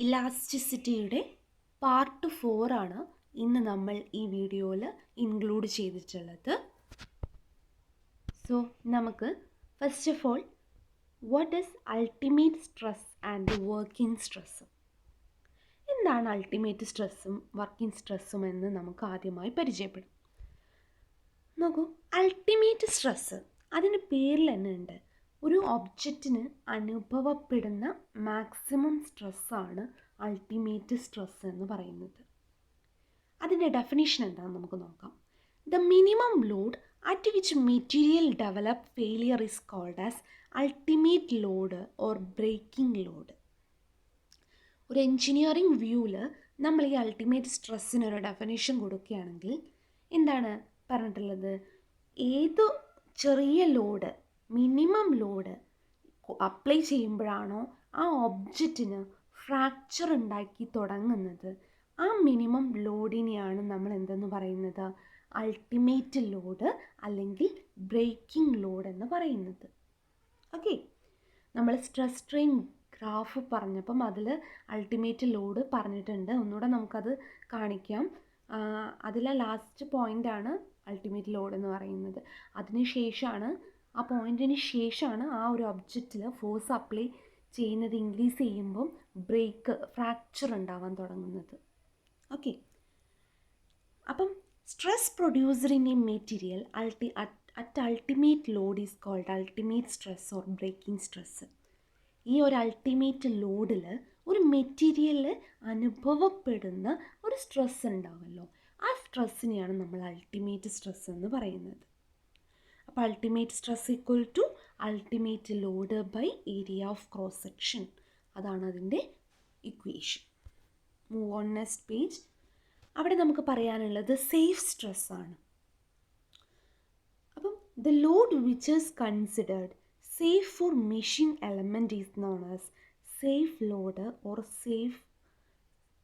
ഇലാസ്റ്റിസിറ്റിയുടെ part 4 ആണ് ഇന്ന് നമ്മൾ ഈ വീഡിയോയിൽ ഇൻക്ലൂഡ് ചെയ്തിട്ടുള്ളത്. സോ നമുക്ക് first of all what is ultimate stress and working stress, എന്താണ് അൾട്ടിമേറ്റ് സ്ട്രെസ്സും വർക്കിംഗ് സ്ട്രെസ്സും എന്ന് നമുക്ക് ആദ്യമായി പരിചയപ്പെടാം. നോക്കൂ, അൾട്ടിമേറ്റ് സ്ട്രെസ്സ് അതിൻ്റെ പേരിൽ തന്നെ ഉണ്ട്. ഒരു ഒബ്ജക്റ്റിന് അനുഭവപ്പെടുന്ന മാക്സിമം സ്ട്രെസ്സാണ് അൾട്ടിമേറ്റ് സ്ട്രെസ് എന്ന് പറയുന്നത്. അതിൻ്റെ ഡെഫിനിഷൻ എന്താണെന്ന് നമുക്ക് നോക്കാം. The minimum load at which material develop failure is called as ultimate load or breaking load. ഒരു എൻജിനീയറിംഗ് വ്യൂവിൽ നമ്മൾ ഈ അൾട്ടിമേറ്റ് സ്ട്രെസ്സിനൊരു ഡെഫിനേഷൻ കൊടുക്കുകയാണെങ്കിൽ എന്താണ് പറഞ്ഞിട്ടുള്ളത്? ഏത് ചെറിയ ലോഡ്, മിനിമം ലോഡ് അപ്ലൈ ചെയ്യുമ്പോഴാണോ ആ ഒബ്ജക്റ്റിന് ഫ്രാക്ചർ ഉണ്ടാക്കി തുടങ്ങുന്നത്, ആ മിനിമം ലോഡിനെയാണ് നമ്മൾ എന്തെന്ന് പറയുന്നത്? അൾട്ടിമേറ്റ് ലോഡ് അല്ലെങ്കിൽ ബ്രേക്കിംഗ് ലോഡ് എന്ന് പറയുന്നത്. ഓക്കെ, നമ്മൾ സ്ട്രെസ് സ്ട്രെയിൻ ഗ്രാഫ് പറഞ്ഞപ്പം അതിൽ അൾട്ടിമേറ്റ് ലോഡ് പറഞ്ഞിട്ടുണ്ട്. ഒന്നുകൂടെ നമുക്കത് കാണിക്കാം. അതിലെ ലാസ്റ്റ് പോയിൻ്റാണ് അൾട്ടിമേറ്റ് ലോഡ് എന്ന് പറയുന്നത്. ആ പോയിൻറ്റിന് ശേഷമാണ് ആ ഒരു ഒബ്ജക്റ്റിൽ ഫോഴ്സ് അപ്ലൈ ചെയ്യുന്നത് ഇൻക്രീസ് ചെയ്യുമ്പം ഫ്രാക്ചർ ഉണ്ടാവാൻ തുടങ്ങുന്നത്. ഓക്കെ, അപ്പം stress producer in a material at ultimate load is called ultimate stress or breaking stress. ഈ ഒരു അൾട്ടിമേറ്റ് ലോഡിൽ ഒരു മെറ്റീരിയലിൽ അനുഭവപ്പെടുന്ന ഒരു സ്ട്രെസ് ഉണ്ടാവുമല്ലോ, ആ സ്ട്രെസ്സിനെയാണ് നമ്മൾ അൾട്ടിമേറ്റ് സ്ട്രെസ് എന്ന് പറയുന്നത്. അപ്പോൾ ultimate stress equal to ultimate load by area of cross section, അതാണ് അതിൻ്റെ equation. Move on next page. അവിടെ നമുക്ക് പറയാനുള്ളത് സേഫ് സ്ട്രെസ് ആണ്. അപ്പം the load which is considered safe for machine element is known as safe load or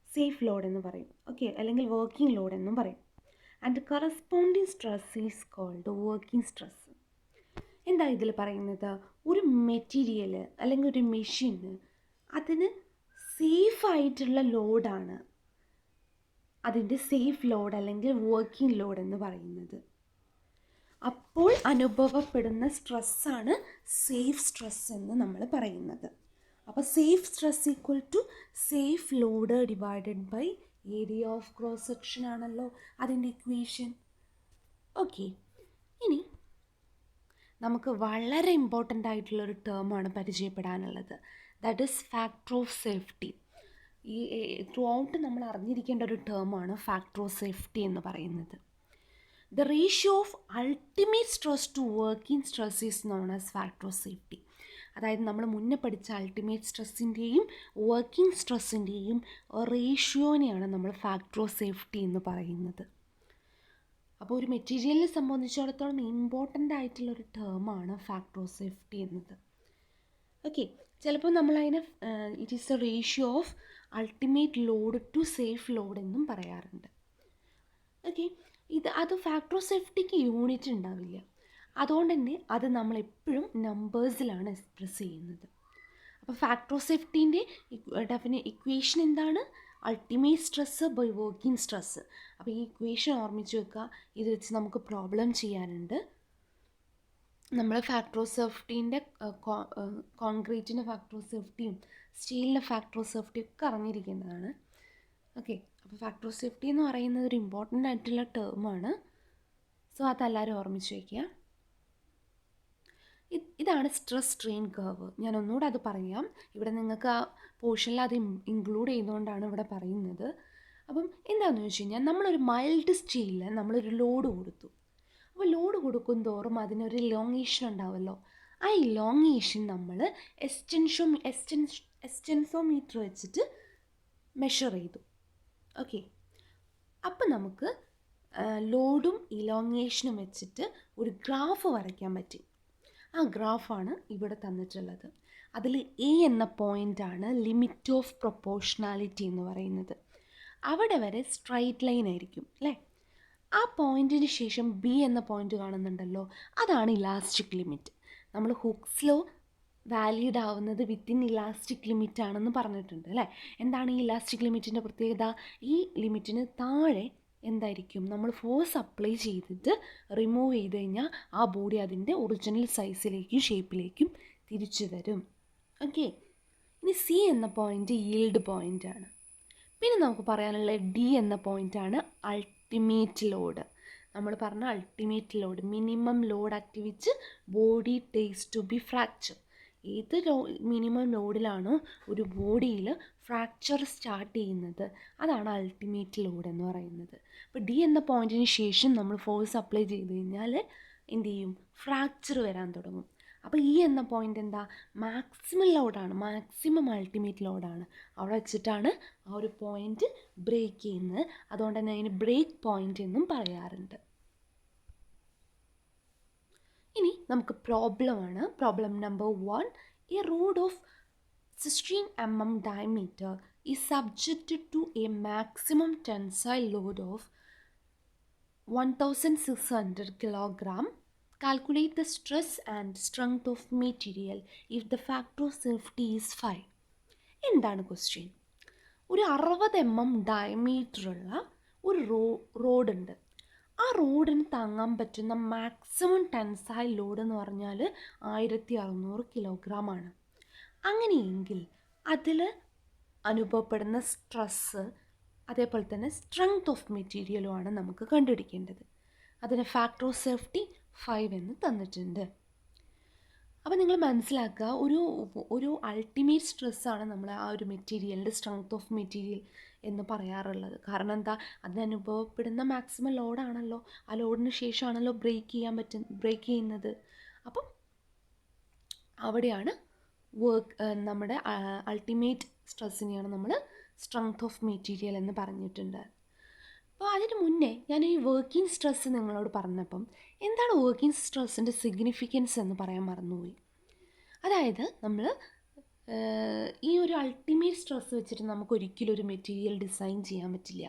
safe load എന്ന് പറയും. Okay, അല്ലെങ്കിൽ വർക്കിംഗ് ലോഡ് എന്നും പറയും. And corresponding stress is called working stress. എന്താ ഇതിൽ പറയുന്നത്? ഒരു മെറ്റീരിയൽ അല്ലെങ്കിൽ ഒരു മെഷീന് അതിന് സേഫായിട്ടുള്ള ലോഡാണ് അതിൻ്റെ സേഫ് ലോഡ് അല്ലെങ്കിൽ വർക്കിംഗ് ലോഡ് എന്ന് പറയുന്നത്. അപ്പോൾ അനുഭവപ്പെടുന്ന സ്ട്രെസ്സാണ് സേഫ് സ്ട്രെസ് എന്ന് നമ്മൾ പറയുന്നത്. അപ്പോൾ safe stress equal to safe load divided by area of cross section ആണല്ലോ അതിൻ്റെ ഇക്വേഷൻ. ഓക്കെ, ഇനി നമുക്ക് വളരെ ഇമ്പോർട്ടൻ്റ് ആയിട്ടുള്ളൊരു ടേമാണ് പരിചയപ്പെടാനുള്ളത്. That is factor of safety. ഈ ത്രൂ ഔട്ട് നമ്മൾ അറിഞ്ഞിരിക്കേണ്ട ഒരു ടേമാണ് ഫാക്ടർ ഓഫ് സേഫ്റ്റി എന്ന് പറയുന്നത്. The ratio of ultimate stress to working stress is known as factor of safety. അതായത് നമ്മൾ മുന്നേ പഠിച്ച അൾട്ടിമേറ്റ് സ്ട്രെസ്സിൻ്റെയും വർക്കിംഗ് സ്ട്രെസ്സിൻ്റെയും റേഷ്യോനെയാണ് നമ്മൾ ഫാക്ടർ ഓഫ് സേഫ്റ്റി എന്ന് പറയുന്നത്. അപ്പോൾ ഒരു മെറ്റീരിയലിനെ സംബന്ധിച്ചിടത്തോളം ഇമ്പോർട്ടൻ്റ് ആയിട്ടുള്ളൊരു ടേമാണ് ഫാക്ടർ ഓഫ് സേഫ്റ്റി എന്നത്. ഓക്കെ, ചിലപ്പോൾ നമ്മളതിനെ it is a ratio of ultimate load to safe load എന്നും പറയാറുണ്ട്. ഓക്കെ, അത് ഫാക്ടർ ഓഫ് സേഫ്റ്റിക്ക് യൂണിറ്റ് ഉണ്ടാവില്ല. അതുകൊണ്ട് തന്നെ അത് നമ്മളെപ്പോഴും നമ്പേഴ്സിലാണ് എക്സ്പ്രസ് ചെയ്യുന്നത്. അപ്പോൾ ഫാക്ടർ ഓഫ് സേഫ്റ്റീൻ്റെ ഇക്വേഷൻ എന്താണ്? Ultimate stress by working stress. അപ്പോൾ ഈ ഇക്വേഷൻ ഓർമ്മിച്ച് വെക്കുക. ഇത് വെച്ച് നമുക്ക് പ്രോബ്ലം ചെയ്യാനുണ്ട്. നമ്മൾ ഫാക്ടർ ഓഫ് സേഫ്റ്റീൻ്റെ കോൺക്രീറ്റിൻ്റെ ഫാക്ടർ ഓഫ് സേഫ്റ്റിയും സ്റ്റീലിൻ്റെ ഫാക്ടർ ഓഫ് സേഫ്റ്റിയും ഒക്കെ അറിഞ്ഞിരിക്കേണ്ടതാണ്. ഓക്കെ, അപ്പോൾ ഫാക്ടർ ഓഫ് സേഫ്റ്റി എന്ന് പറയുന്നത് ഒരു ഇമ്പോർട്ടൻ്റ് ആയിട്ടുള്ള ടേമാണ്. സോ അതെല്ലാവരും ഓർമ്മിച്ച് വയ്ക്കുക. ഇതാണ് സ്ട്രെസ് സ്ട്രെയിൻ കർവ്. ഞാൻ ഒന്നുകൂടെ അത് പറയാം. ഇവിടെ നിങ്ങൾക്ക് ആ പോർഷനിൽ അത് ഇൻക്ലൂഡ് ചെയ്തുകൊണ്ടാണ് ഇവിടെ പറയുന്നത്. അപ്പം എന്താണെന്ന് വെച്ച് കഴിഞ്ഞാൽ നമ്മളൊരു മൈൽഡ് സ്റ്റീലിൽ നമ്മളൊരു ലോഡ് കൊടുത്തു. അപ്പോൾ ലോഡ് കൊടുക്കും തോറും അതിനൊരു ഇലോങ്ങേഷൻ ഉണ്ടാവുമല്ലോ. ആ ഇലോങ്ങേഷൻ നമ്മൾ എക്സ്റ്റൻസോമീറ്റർ വെച്ചിട്ട് മെഷർ ചെയ്തു. ഓക്കെ, അപ്പം നമുക്ക് ലോഡും ഇലോങ്ങേഷനും വെച്ചിട്ട് ഒരു ഗ്രാഫ് വരയ്ക്കാൻ പറ്റും. ആ ഗ്രാഫാണ് ഇവിടെ തന്നിട്ടുള്ളത്. അതിൽ എ എന്ന പോയിൻ്റാണ് ലിമിറ്റ് ഓഫ് പ്രൊപ്പോർഷണാലിറ്റി എന്ന് പറയുന്നത്. അവിടെ വരെ സ്ട്രൈറ്റ് ലൈൻ ആയിരിക്കും അല്ലേ. ആ പോയിൻറ്റിന് ശേഷം ബി എന്ന പോയിൻ്റ് കാണുന്നുണ്ടല്ലോ, അതാണ് ഇലാസ്റ്റിക് ലിമിറ്റ്. നമ്മൾ ഹുക്സ് ലോ വാലിഡ് ആവുന്നത് വിത്തിൻ ഇലാസ്റ്റിക് ലിമിറ്റ് ആണെന്ന് പറഞ്ഞിട്ടുണ്ട് അല്ലേ. എന്താണ് ഈ ഇലാസ്റ്റിക് ലിമിറ്റിൻ്റെ പ്രത്യേകത? ഈ ലിമിറ്റിന് താഴെ എന്തായിരിക്കും, നമ്മൾ ഫോഴ്സ് അപ്ലൈ ചെയ്തിട്ട് റിമൂവ് ചെയ്ത് കഴിഞ്ഞാൽ ആ ബോഡി അതിൻ്റെ ഒറിജിനൽ സൈസിലേക്കും ഷേപ്പിലേക്കും തിരിച്ചു വരും. ഓക്കെ, ഇനി സി എന്ന പോയിൻ്റ് ഈൽഡ് പോയിൻ്റാണ്. പിന്നെ നമുക്ക് പറയാനുള്ള ഡി എന്ന പോയിൻ്റാണ് അൾട്ടിമേറ്റ് ലോഡ്. നമ്മൾ പറഞ്ഞ ultimate load, minimum load at which body takes to be fracture. ഏത് മിനിമം ലോഡിലാണോ ഒരു ബോഡിയിൽ ഫ്രാക്ചർ സ്റ്റാർട്ട് ചെയ്യുന്നത് അതാണ് അൾട്ടിമേറ്റ് ലോഡ് എന്ന് പറയുന്നത്. അപ്പോൾ ഡി എന്ന പോയിൻറ്റിന് ശേഷം നമ്മൾ ഫോഴ്സ് അപ്ലൈ ചെയ്ത് കഴിഞ്ഞാൽ എന്ത് ചെയ്യും, ഫ്രാക്ചർ വരാൻ തുടങ്ങും. അപ്പോൾ ഈ എന്ന പോയിൻ്റ് എന്താ, മാക്സിമം ലോഡാണ്, മാക്സിമം അൾട്ടിമേറ്റ് ലോഡാണ്. അവിടെ വെച്ചിട്ടാണ് ആ ഒരു പോയിൻ്റ് ബ്രേക്ക് ചെയ്യുന്നത്. അതുകൊണ്ട് തന്നെ അതിന് ബ്രേക്ക് പോയിൻ്റ് എന്നും പറയാറുണ്ട്. ഇനി നമുക്ക് പ്രോബ്ലമാണ്. Problem number 1. A rod of 16 mm diameter is subjected to a maximum tensile load of 1600 kg. Calculate the stress and strength of material if the factor of safety is 5. എന്താണ് question? ഒരു 60 mm ഡയമീറ്ററുള്ള ഒരു റോഡുണ്ട്. ആ റോഡിന് താങ്ങാൻ പറ്റുന്ന maximum tensile load എന്ന് പറഞ്ഞാൽ 1600 കിലോഗ്രാമാണ്. അങ്ങനെയെങ്കിൽ അതിൽ അനുഭവപ്പെടുന്ന സ്ട്രെസ്സ് അതേപോലെ തന്നെ സ്ട്രെങ്ത് ഓഫ് മെറ്റീരിയലുമാണ് നമുക്ക് കണ്ടുപിടിക്കേണ്ടത്. അതിന് ഫാക്ടർ ഓഫ് സേഫ്റ്റി 5 എന്ന് തന്നിട്ടുണ്ട്. അപ്പോൾ നിങ്ങൾ മനസ്സിലാക്കുക, ഒരു അൾട്ടിമേറ്റ് സ്ട്രെസ്സാണ് നമ്മൾ ആ ഒരു മെറ്റീരിയലിൻ്റെ സ്ട്രെങ്ത് ഓഫ് മെറ്റീരിയൽ എന്ന് പറയാറുള്ളത്. കാരണം എന്താ, അതിനനുഭവപ്പെടുന്ന മാക്സിമം ലോഡാണല്ലോ, ആ ലോഡിന് ശേഷമാണല്ലോ ബ്രേക്ക് ചെയ്യുന്നത്. അപ്പം അവിടെയാണ് നമ്മുടെ അൾട്ടിമേറ്റ് സ്ട്രെസ്സിനെയാണ് നമ്മൾ സ്ട്രെങ്ത് ഓഫ് മെറ്റീരിയൽ എന്ന് പറഞ്ഞിട്ടുണ്ട്. അപ്പോൾ അതിന് മുന്നേ ഞാൻ ഈ വർക്കിംഗ് സ്ട്രെസ്സ് നിങ്ങളോട് പറഞ്ഞപ്പം എന്താണ് വർക്കിംഗ് സ്ട്രെസ്സിൻ്റെ സിഗ്നിഫിക്കൻസ് എന്ന് പറയാൻ മറന്നുപോയി. അതായത് നമ്മൾ ഈ ഒരു അൾട്ടിമേറ്റ് സ്ട്രെസ്സ് വെച്ചിട്ട് നമുക്ക് ഒരിക്കലും ഒരു മെറ്റീരിയൽ ഡിസൈൻ ചെയ്യാൻ പറ്റില്ല.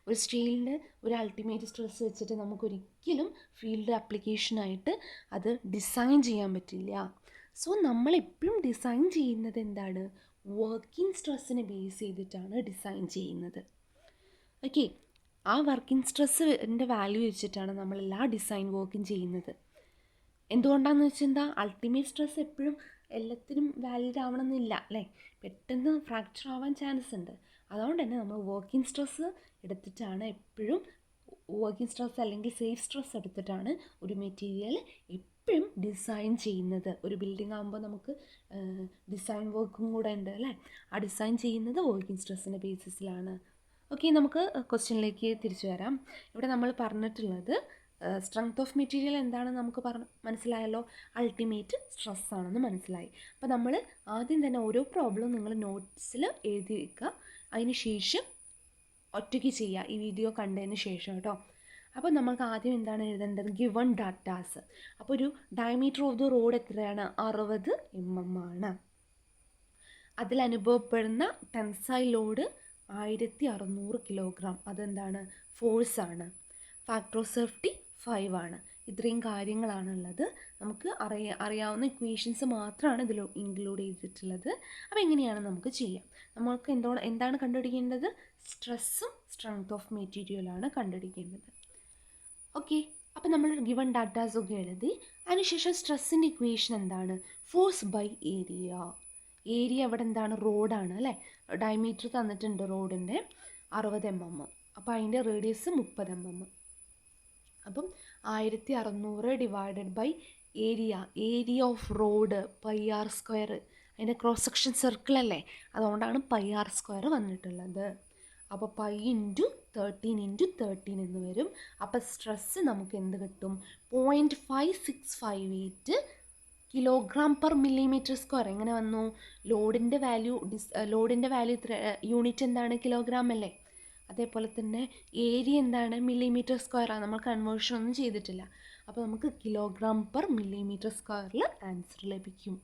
ഒരു സ്റ്റീലിൻ്റെ ഒരു അൾട്ടിമേറ്റ് സ്ട്രെസ്സ് വെച്ചിട്ട് നമുക്കൊരിക്കലും ഫീൽഡ് ആപ്ലിക്കേഷനായിട്ട് അത് ഡിസൈൻ ചെയ്യാൻ പറ്റില്ല. സോ നമ്മളെപ്പോഴും ഡിസൈൻ ചെയ്യുന്നത് എന്താണ്, വർക്കിംഗ് സ്ട്രെസ്സിനെ ബേസ് ചെയ്തിട്ടാണ് ഡിസൈൻ ചെയ്യുന്നത്. ഓക്കെ, ആ വർക്കിംഗ് സ്ട്രെസ്സിൻ്റെ വാല്യൂ വെച്ചിട്ടാണ് നമ്മൾ എല്ലാ ഡിസൈൻ വർക്കും ചെയ്യുന്നത്. എന്തുകൊണ്ടാണെന്ന് വെച്ചാൽ എന്താ, അൾട്ടിമേറ്റ് സ്ട്രെസ് എപ്പോഴും എല്ലാത്തിനും വാലിഡ് ആവണമെന്നില്ല അല്ലേ, പെട്ടെന്ന് ഫ്രാക്ചർ ആവാൻ ചാൻസ് ഉണ്ട്. അതുകൊണ്ട് തന്നെ നമ്മൾ വർക്കിംഗ് സ്ട്രെസ്സ് എടുത്തിട്ടാണ് എപ്പോഴും, വർക്കിംഗ് സ്ട്രെസ് അല്ലെങ്കിൽ സേഫ് സ്ട്രെസ് എടുത്തിട്ടാണ് ഒരു മെറ്റീരിയൽ എപ്പോഴും ഡിസൈൻ ചെയ്യുന്നത്. ഒരു ബിൽഡിംഗ് ആകുമ്പോൾ നമുക്ക് ഡിസൈൻ വർക്കും കൂടെ ഉണ്ട് അല്ലേ, ആ ഡിസൈൻ ചെയ്യുന്നത് വർക്കിംഗ് സ്ട്രെസ്സിൻ്റെ ബേസിസിലാണ്. ഓക്കെ, നമുക്ക് ക്വസ്റ്റ്യനിലേക്ക് തിരിച്ചു വരാം. ഇവിടെ നമ്മൾ പറഞ്ഞിട്ടുള്ളത് സ്ട്രെങ്ത് ഓഫ് മെറ്റീരിയൽ എന്താണെന്ന് നമുക്ക് മനസ്സിലായല്ലോ, അൾട്ടിമേറ്റ് സ്ട്രെസ് ആണെന്ന് മനസ്സിലായി. അപ്പോൾ നമ്മൾ ആദ്യം തന്നെ ഓരോ പ്രോബ്ലം നിങ്ങൾ നോട്ട്സിൽ എഴുതി വെക്കുക, അതിന് ശേഷം ഒറ്റയ്ക്ക് ചെയ്യുക ഈ വീഡിയോ കണ്ടതിന് ശേഷം കേട്ടോ. അപ്പോൾ നമുക്ക് ആദ്യം എന്താണ് എഴുതേണ്ടത്, ഗിവൺ ഡാറ്റാസ്. അപ്പോൾ ഒരു ഡയമീറ്റർ ഓഫ് ദ റോഡ് എത്രയാണ്, 60 mm ആണ്. അതിലനുഭവപ്പെടുന്ന ടെൻസൈൽ ലോഡ് 1600 കിലോഗ്രാം, അതെന്താണ്, ഫോഴ്സാണ്. ഫാക്ടർ ഓഫ് സേഫ്റ്റി 5 ആണ്. ഇത്രയും കാര്യങ്ങളാണുള്ളത്. നമുക്ക് അറിയാവുന്ന ഇക്വേഷൻസ് മാത്രമാണ് ഇതിൽ ഇൻക്ലൂഡ് ചെയ്തിട്ടുള്ളത്. അപ്പോൾ എങ്ങനെയാണ് നമുക്ക് ചെയ്യാം, നമ്മൾക്ക് എന്താണ് കണ്ടുപിടിക്കേണ്ടത്, സ്ട്രെസ്സും സ്ട്രെങ്ത് ഓഫ് മെറ്റീരിയലാണ് കണ്ടുപിടിക്കേണ്ടത്. ഓക്കെ, അപ്പോൾ നമ്മൾ ഗിവൺ ഡാറ്റാസൊക്കെ എഴുതി, അതിനുശേഷം സ്ട്രെസ്സിൻ്റെ ഇക്വേഷൻ എന്താണ്, ഫോഴ്സ് ബൈ ഏരിയ. ഏരിയ ഇവിടെ എന്താണ്, റോഡാണ് അല്ലേ, ഡയമീറ്റർ തന്നിട്ടുണ്ട് റോഡിൻ്റെ 60 mm, അപ്പോൾ അതിൻ്റെ റേഡിയസ് 30 mm. അപ്പം 1600 divided by area of rod πr². അതിൻ്റെ ക്രോസ് സെക്ഷൻ സർക്കിൾ അല്ലേ, അതുകൊണ്ടാണ് πr² വന്നിട്ടുള്ളത്. അപ്പോൾ π × 13 എന്ന് വരും. അപ്പോൾ സ്ട്രെസ്സ് നമുക്ക് എന്ത് കിട്ടും, 0.5658 കിലോഗ്രാം പെർ mm². എങ്ങനെ വന്നു, ലോഡിൻ്റെ വാല്യൂ ഇത്ര, യൂണിറ്റ് എന്താണ്, കിലോഗ്രാം അല്ലേ. അതേപോലെ തന്നെ ഏരിയ എന്താണ്, mm², നമ്മൾ കൺവേർഷൻ ഒന്നും ചെയ്തിട്ടില്ല. അപ്പോൾ നമുക്ക് കിലോഗ്രാം പെർ mm² ആൻസർ ലഭിക്കും.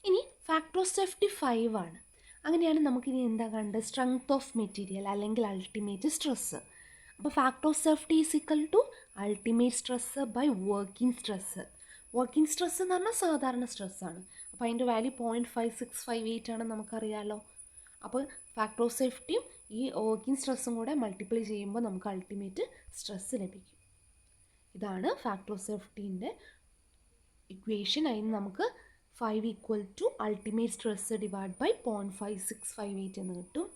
ഇനി ഫാക്ടർ ഓഫ് സേഫ്റ്റി 5 ആണ്. അങ്ങനെയാണ് നമുക്കിനി എന്താ കണ്ടത്, സ്ട്രെങ്ത് ഓഫ് മെറ്റീരിയൽ അല്ലെങ്കിൽ അൾട്ടിമേറ്റ് സ്ട്രെസ്സ്. അപ്പോൾ factor of safety is equal to ultimate stress by working stress. Working stress എന്ന് പറഞ്ഞാൽ സാധാരണ സ്ട്രെസ്സാണ്. അപ്പോൾ അപ്പോൾ അതിൻ്റെ വാല്യൂ 0.5658 ആണെന്ന് നമുക്കറിയാമല്ലോ. അപ്പോൾ ഫാക്ടർ ഓഫ് സേഫ്റ്റിയും ഈ വർക്കിംഗ് സ്ട്രെസ്സും കൂടെ മൾട്ടിപ്ലൈ ചെയ്യുമ്പോൾ നമുക്ക് അൾട്ടിമേറ്റ് സ്ട്രെസ്സ് ലഭിക്കും. ഇതാണ് ഫാക്ടർ ഓഫ് സേഫ്റ്റീൻ്റെ ഇക്വേഷൻ. അതിന് നമുക്ക് 5 = അൾട്ടിമേറ്റ് സ്ട്രെസ്സ് ഡിവൈഡ് ബൈ 0.5658 എന്ന് കിട്ടും.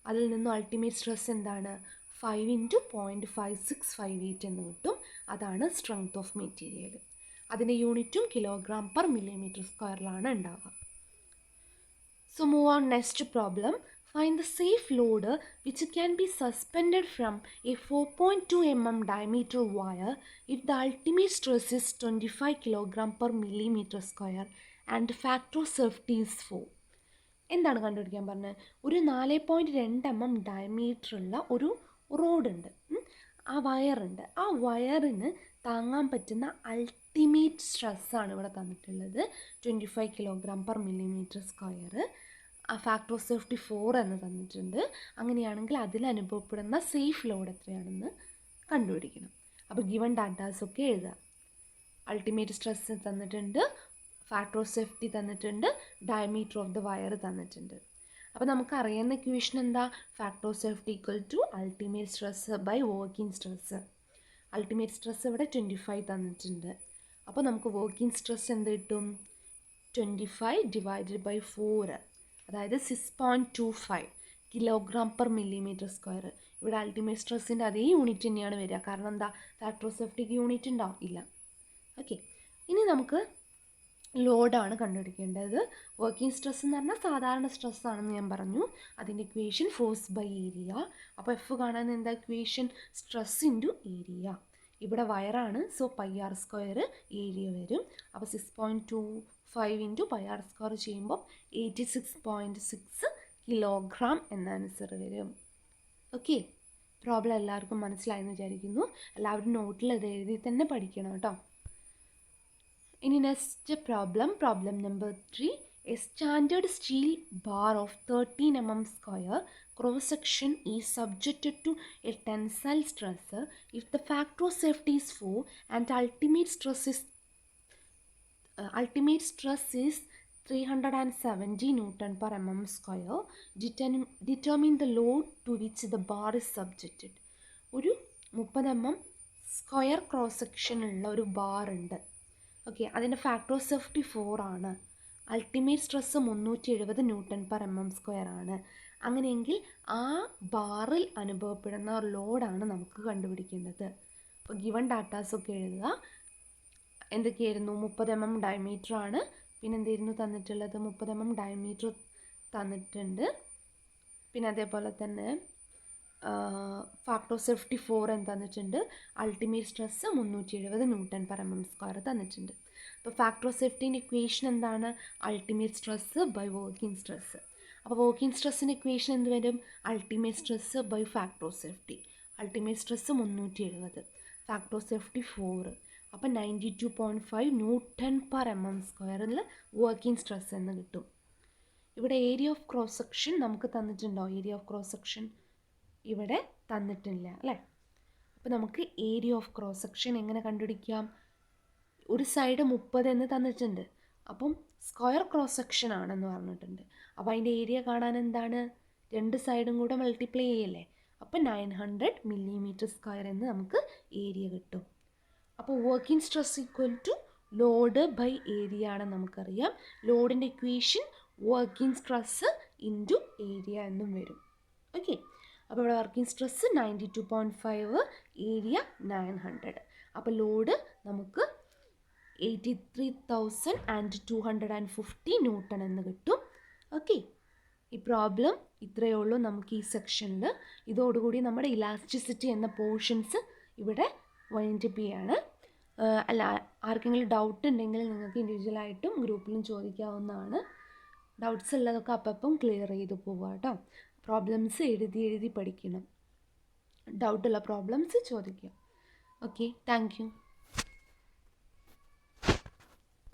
അതിൽ നിന്നും അൾട്ടിമേറ്റ് സ്ട്രെസ് എന്താണ്? 5 × 0.5658 എന്ന് കിട്ടും. അതാണ് സ്ട്രെങ്ത് ഓഫ് മെറ്റീരിയൽ. അതിൻ്റെ യൂണിറ്റും kg/mm² ഉണ്ടാവുക. So move on next problem. Find the safe loader which can be suspended from a 4.2 mm diameter wire if the ultimate stress is 25 kg/mm² and factor of safety is 4. എന്താണ് കണ്ടുപിടിക്കാൻ പറഞ്ഞത്? ഒരു 4.2 mm ഡയമീറ്ററുള്ള ഒരു റോഡുണ്ട്, ആ വയറുണ്ട്. ആ വയറിന് താങ്ങാൻ പറ്റുന്ന അൾട്ടിമേറ്റ് സ്ട്രെസ്സാണ് ഇവിടെ തന്നിട്ടുള്ളത്, 25 kg/mm². ആ ഫാക്ടർ ഓഫ് സേഫ്റ്റി 4 എന്ന് തന്നിട്ടുണ്ട്. അങ്ങനെയാണെങ്കിൽ അതിൽ അനുഭവപ്പെടുന്ന സേഫ് ലോഡ് എത്രയാണെന്ന് കണ്ടുപിടിക്കണം. അപ്പോൾ ഗിവൺ ഡാറ്റാസൊക്കെ എഴുതുക. അൾട്ടിമേറ്റ് സ്ട്രെസ് തന്നിട്ടുണ്ട്, ഫാക്ടർ ഓഫ് സേഫ്റ്റി തന്നിട്ടുണ്ട്, ഡയമീറ്റർ ഓഫ് ദ വയർ തന്നിട്ടുണ്ട്. അപ്പോൾ നമുക്കറിയുന്ന ഇക്വേഷൻ എന്താ? Factor of safety = ultimate stress by working stress. Ultimate stress ഇവിടെ 25 തന്നിട്ടുണ്ട്. അപ്പോൾ നമുക്ക് വർക്കിംഗ് സ്ട്രെസ് എന്ത് കിട്ടും? 25 ഡിവൈഡഡ് ബൈ 4, അതായത് 6.25 kg/mm². ഇവിടെ അൾട്ടിമേറ്റ് സ്ട്രെസ്സിൻ്റെ അതേ യൂണിറ്റ് തന്നെയാണ് വരിക. കാരണം എന്താ? ഫാക്ടർ ഓഫ് സേഫ്റ്റിക്ക് യൂണിറ്റ് ഉണ്ടാവും ഇല്ല. ഓക്കെ, ഇനി നമുക്ക് ലോഡാണ് കണ്ടുപിടിക്കേണ്ടത്. വർക്കിംഗ് സ്ട്രെസ് എന്ന് പറഞ്ഞാൽ സാധാരണ സ്ട്രെസ്സാണെന്ന് ഞാൻ പറഞ്ഞു. അതിൻ്റെ ഇക്വേഷൻ ഫോഴ്സ് ബൈ ഏരിയ. അപ്പോൾ എഫ് കാണാൻ എന്താ ഇക്വേഷൻ? Stress into area. ഇവിടെ വയറാണ്, സോ πr² ഏരിയ വരും. അപ്പോൾ 6.25 × πr² ചെയ്യുമ്പോൾ 86.6 kg എന്ന ആൻസർ വരും. ഓക്കെ, പ്രോബ്ലം എല്ലാവർക്കും മനസ്സിലായെന്ന് വിചാരിക്കുന്നു. എല്ലാവരും നോട്ടിൽ ഇത് എഴുതി തന്നെ പഠിക്കണം കേട്ടോ. ഇനി next problem number 3. A standard steel bar of 13 mm² cross section is subjected to a tensile stress if the factor of safety is 4 and ultimate stress is 370 Newton/mm². Determine the load to which the bar is subjected. ഒരു 30 mm square cross section ഉള്ള ഒരു bar ഉണ്ട്. Okay, അതിൻ്റെ factor of safety 4 ആണ്. Ultimate stress 370 Newton/mm² ആണ്. അങ്ങനെയെങ്കിൽ ആ ബാറിൽ അനുഭവപ്പെടുന്ന ലോഡാണ് നമുക്ക് കണ്ടുപിടിക്കേണ്ടത്. അപ്പോൾ ഗിവൺ ഡാറ്റാസൊക്കെ എഴുതുക. എന്തൊക്കെയായിരുന്നു? 30 mm ഡയമീറ്റർ ആണ്. പിന്നെ എന്തായിരുന്നു തന്നിട്ടുള്ളത്? 30 mm ഡയമീറ്റർ തന്നിട്ടുണ്ട്. പിന്നെ അതേപോലെ തന്നെ ഫാക്ടർ ഓഫ് സേഫ്റ്റി 4 എന്ന് തന്നിട്ടുണ്ട്. അൾട്ടിമേറ്റ് സ്ട്രെസ്സ് 370 Newton/mm² തന്നിട്ടുണ്ട്. അപ്പോൾ ഫാക്ടർ ഓഫ് സേഫ്റ്റീൻ്റെ ഇക്വേഷൻ എന്താണ്? Ultimate stress by working stress. അപ്പോൾ വർക്കിംഗ് സ്ട്രെസ്സിൻ്റെ ഇക്വേഷൻ എന്ത് വരും? Ultimate stress by factor of safety. Ultimate stress 370, factor of safety 4. അപ്പോൾ 92.5 Newton/mm² വർക്കിംഗ് സ്ട്രെസ് എന്ന് കിട്ടും. ഇവിടെ ഏരിയ ഓഫ് ക്രോസ് സെക്ഷൻ നമുക്ക് തന്നിട്ടുണ്ടോ? ഏരിയ ഓഫ് ക്രോസ് സെക്ഷൻ ഇവിടെ തന്നിട്ടില്ല അല്ലേ? അപ്പോൾ നമുക്ക് ഏരിയ ഓഫ് ക്രോസ് സെക്ഷൻ എങ്ങനെ കണ്ടുപിടിക്കാം? ഒരു സൈഡ് 30 എന്ന് തന്നിട്ടുണ്ട്. അപ്പം സ്ക്വയർ ക്രോസ് സെക്ഷൻ ആണെന്ന് പറഞ്ഞിട്ടുണ്ട്. അപ്പോൾ അതിൻ്റെ ഏരിയ കാണാൻ എന്താണ്? 2 സൈഡും കൂടെ മൾട്ടിപ്ലൈ ചെയ്യല്ലേ? അപ്പോൾ 900 mm² എന്ന് നമുക്ക് ഏരിയ കിട്ടും. അപ്പോൾ working stress = load by area ആണെന്ന് നമുക്കറിയാം. ലോഡിൻ്റെ equation working stress into area എന്നും വരും. ഓക്കെ, അപ്പോൾ ഇവിടെ വർക്കിംഗ് സ്ട്രെസ് 92.5, ഏരിയ 900. അപ്പോൾ ലോഡ് നമുക്ക് 83,250 Newton എന്ന് കിട്ടും. ഓക്കെ, ഈ പ്രോബ്ലം ഇത്രയേ ഉള്ളൂ നമുക്ക് ഈ സെക്ഷനിൽ. ഇതോടുകൂടി നമ്മുടെ ഇലാസ്റ്റിസിറ്റി എന്ന പോർഷൻസ് ഇവിടെ വൈൻഡപ്പ് ചെയ്യാണ്. അല്ല, ആർക്കെങ്കിലും ഡൗട്ട് ഉണ്ടെങ്കിൽ നിങ്ങൾക്ക് ഇൻഡിവിജ്വലായിട്ടും ഗ്രൂപ്പിലും ചോദിക്കാവുന്നതാണ്. ഡൗട്ട്സ് ഉള്ളതൊക്കെ അപ്പം ക്ലിയർ ചെയ്ത് പോവുക കേട്ടോ. പ്രോബ്ലംസ് എഴുതി പഠിക്കണം. ഡൗട്ടുള്ള പ്രോബ്ലംസ് ചോദിക്കുക. Okay, thank you.